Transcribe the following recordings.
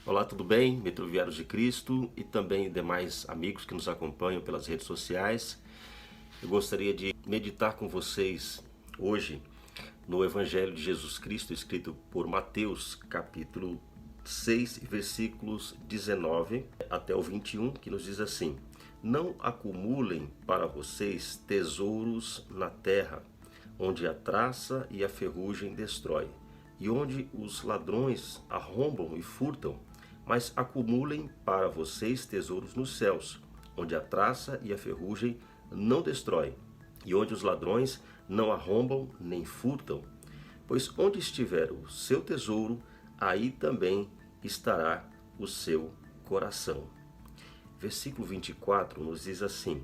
Olá, tudo bem? Metroviários de Cristo e também demais amigos que nos acompanham pelas redes sociais. Eu gostaria de meditar com vocês hoje no Evangelho de Jesus Cristo, escrito por Mateus, capítulo 6, versículos 19 até o 21, que nos diz assim: Não acumulem para vocês tesouros na terra, onde a traça e a ferrugem destrói, e onde os ladrões arrombam e furtam, mas acumulem para vocês tesouros nos céus, onde a traça e a ferrugem não destrói, e onde os ladrões não arrombam nem furtam. Pois onde estiver o seu tesouro, aí também estará o seu coração. Versículo 24 nos diz assim: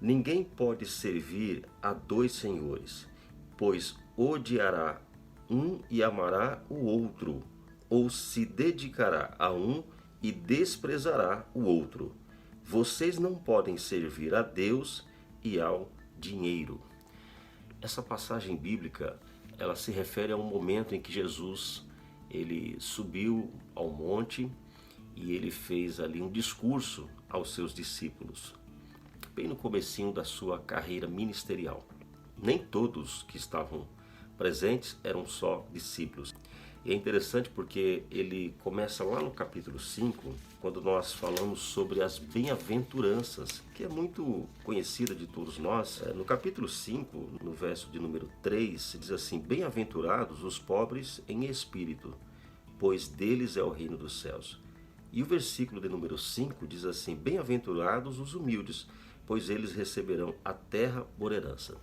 Ninguém pode servir a dois senhores, pois odiará um e amará o outro, ou se dedicará a um e desprezará o outro. Vocês não podem servir a Deus e ao dinheiro. Essa passagem bíblica, ela se refere a um momento em que Jesus ele subiu ao monte e ele fez ali um discurso aos seus discípulos, bem no comecinho da sua carreira ministerial. Nem todos que estavam presentes eram só discípulos. E é interessante porque ele começa lá no capítulo 5, quando nós falamos sobre as bem-aventuranças, que é muito conhecida de todos nós. No capítulo 5, no verso de número 3, se diz assim: Bem-aventurados os pobres em espírito, pois deles é o reino dos céus. E o versículo de número 5 diz assim: Bem-aventurados os humildes, pois eles receberão a terra por herança.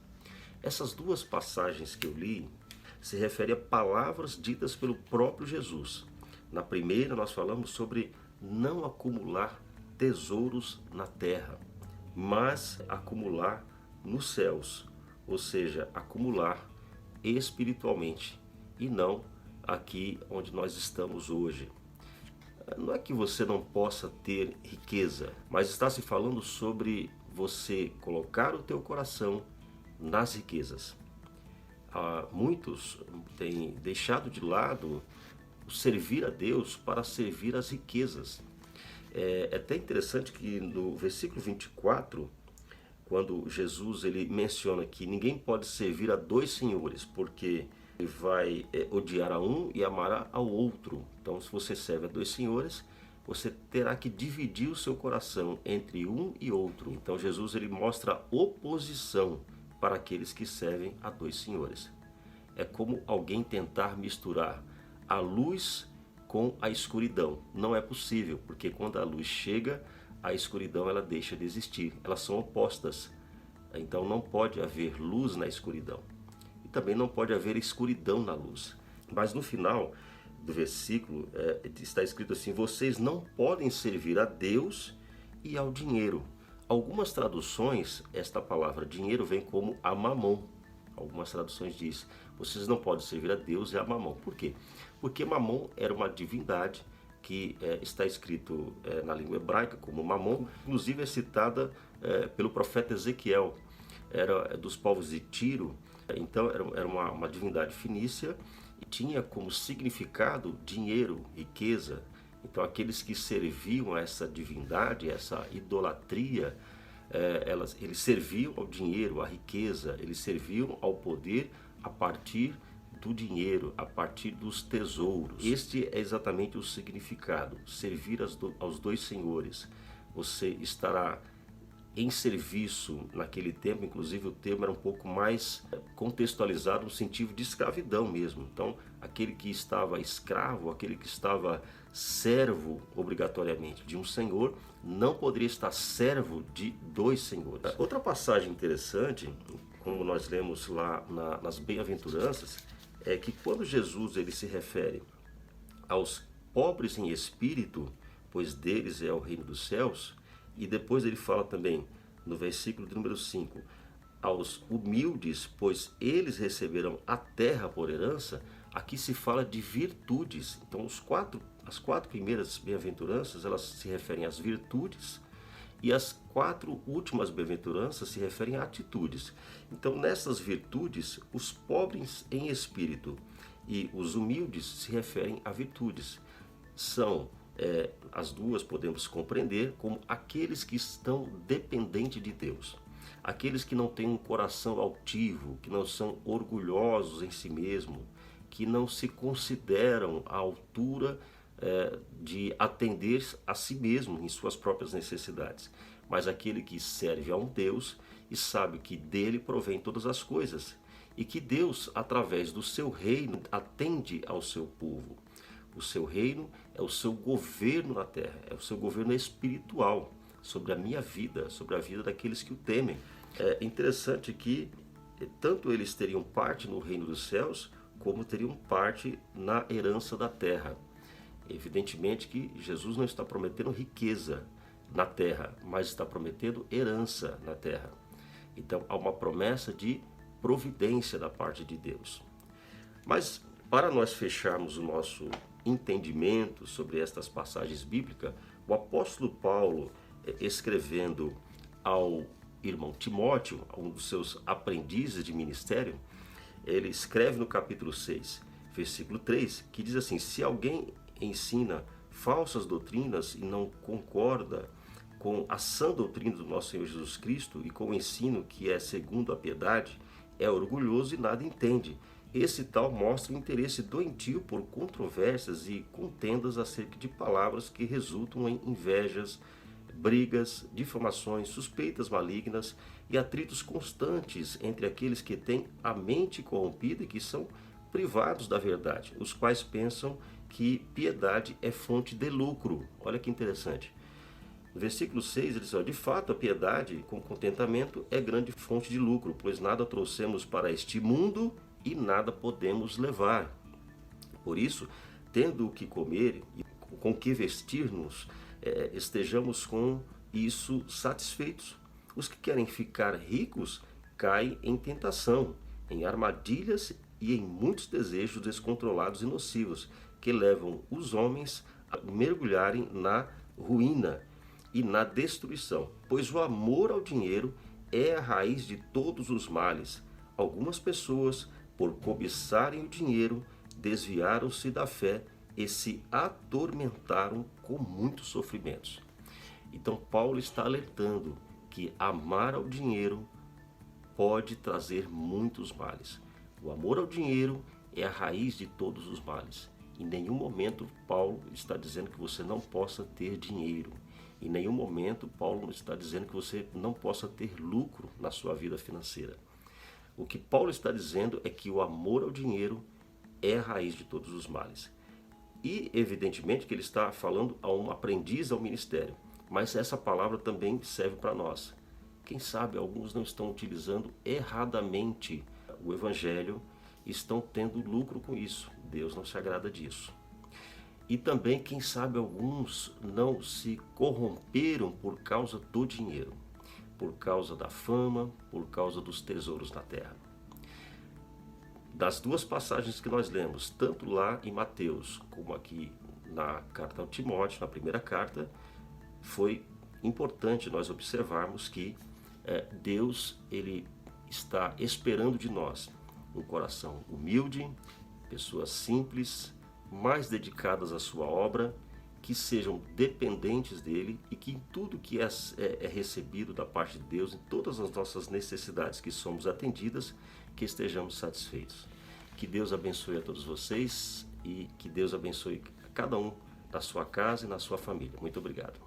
Essas duas passagens que eu li se referem a palavras ditas pelo próprio Jesus. Na primeira nós falamos sobre não acumular tesouros na terra, mas acumular nos céus, ou seja, acumular espiritualmente e não aqui onde nós estamos hoje. Não é que você não possa ter riqueza, mas está se falando sobre você colocar o teu coração nas riquezas. Muitos têm deixado de lado o servir a Deus para servir as riquezas. É até interessante que no versículo 24, quando Jesus ele menciona que ninguém pode servir a dois senhores, porque ele vai odiar a um e amará ao outro. Então, se você serve a dois senhores, você terá que dividir o seu coração entre um e outro. Então, Jesus ele mostra oposição para aqueles que servem a dois senhores. É como alguém tentar misturar a luz com a escuridão. Não é possível, porque quando a luz chega, a escuridão ela deixa de existir. Elas são opostas. Então não pode haver luz na escuridão. E também não pode haver escuridão na luz. Mas no final do versículo está escrito assim: Vocês não podem servir a Deus e ao dinheiro. Algumas traduções, esta palavra dinheiro vem como a mamon. Algumas traduções diz: vocês não podem servir a Deus e a mamon. Por quê? Porque mamon era uma divindade que está escrito na língua hebraica como mamon. Inclusive é citada pelo profeta Ezequiel. Era dos povos de Tiro. Então era uma divindade fenícia e tinha como significado dinheiro, riqueza. Então aqueles que serviam a essa divindade, essa idolatria, eles serviam ao dinheiro, à riqueza, eles serviam ao poder a partir do dinheiro, a partir dos tesouros. Este é exatamente o significado: servir aos dois senhores. Você estará em serviço naquele tempo, inclusive o termo era um pouco mais contextualizado no sentido de escravidão mesmo. Então, aquele que estava escravo, aquele que estava servo obrigatoriamente de um senhor, não poderia estar servo de dois senhores. Outra passagem interessante, como nós lemos lá nas bem-aventuranças, é que quando Jesus ele se refere aos pobres em espírito, pois deles é o reino dos céus, e depois ele fala também, no versículo de número 5, aos humildes, pois eles receberão a terra por herança. Aqui se fala de virtudes. Então as quatro primeiras bem-aventuranças, elas se referem às virtudes, e as quatro últimas bem-aventuranças se referem a atitudes. Então nessas virtudes, os pobres em espírito e os humildes se referem a virtudes. São As duas podemos compreender como aqueles que estão dependentes de Deus. Aqueles que não têm um coração altivo, que não são orgulhosos em si mesmo, que não se consideram à altura de atender a si mesmo em suas próprias necessidades. Mas aquele que serve a um Deus e sabe que dele provém todas as coisas e que Deus, através do seu reino, atende ao seu povo. O seu reino é o seu governo na terra, é o seu governo espiritual sobre a minha vida, sobre a vida daqueles que o temem. É interessante que tanto eles teriam parte no reino dos céus, como teriam parte na herança da terra. Evidentemente que Jesus não está prometendo riqueza na terra, mas está prometendo herança na terra. Então há uma promessa de providência da parte de Deus. Mas para nós fecharmos o nosso entendimento sobre estas passagens bíblicas, o apóstolo Paulo, escrevendo ao irmão Timóteo, um dos seus aprendizes de ministério, ele escreve no capítulo 6, versículo 3, que diz assim: se alguém ensina falsas doutrinas e não concorda com a sã doutrina do nosso Senhor Jesus Cristo e com o ensino que é segundo a piedade, é orgulhoso e nada entende. Esse tal mostra um interesse doentio por controvérsias e contendas acerca de palavras que resultam em invejas, brigas, difamações, suspeitas malignas e atritos constantes entre aqueles que têm a mente corrompida e que são privados da verdade, os quais pensam que piedade é fonte de lucro. Olha que interessante. No versículo 6 ele diz: de fato a piedade com contentamento é grande fonte de lucro, pois nada trouxemos para este mundo e nada podemos levar. Por isso, tendo o que comer e com o que vestir-nos, estejamos com isso satisfeitos. Os que querem ficar ricos caem em tentação, em armadilhas e em muitos desejos descontrolados e nocivos, que levam os homens a mergulharem na ruína e na destruição. Pois o amor ao dinheiro é a raiz de todos os males. Algumas pessoas, por cobiçarem o dinheiro, desviaram-se da fé e se atormentaram com muitos sofrimentos. Então Paulo está alertando que amar ao dinheiro pode trazer muitos males. O amor ao dinheiro é a raiz de todos os males. Em nenhum momento Paulo está dizendo que você não possa ter dinheiro. Em nenhum momento Paulo está dizendo que você não possa ter lucro na sua vida financeira. O que Paulo está dizendo é que o amor ao dinheiro é a raiz de todos os males. E evidentemente que ele está falando a um aprendiz ao ministério. Mas essa palavra também serve para nós. Quem sabe alguns não estão utilizando erradamente o evangelho e estão tendo lucro com isso. Deus não se agrada disso. E também, quem sabe, alguns não se corromperam por causa do dinheiro, por causa da fama, por causa dos tesouros na terra. Das duas passagens que nós lemos, tanto lá em Mateus como aqui na carta ao Timóteo, na primeira carta, foi importante nós observarmos que Deus ele está esperando de nós um coração humilde, pessoas simples, mais dedicadas à sua obra, que sejam dependentes dele e que em tudo que é recebido da parte de Deus, em todas as nossas necessidades que somos atendidas, que estejamos satisfeitos. Que Deus abençoe a todos vocês e que Deus abençoe a cada um na sua casa e na sua família. Muito obrigado.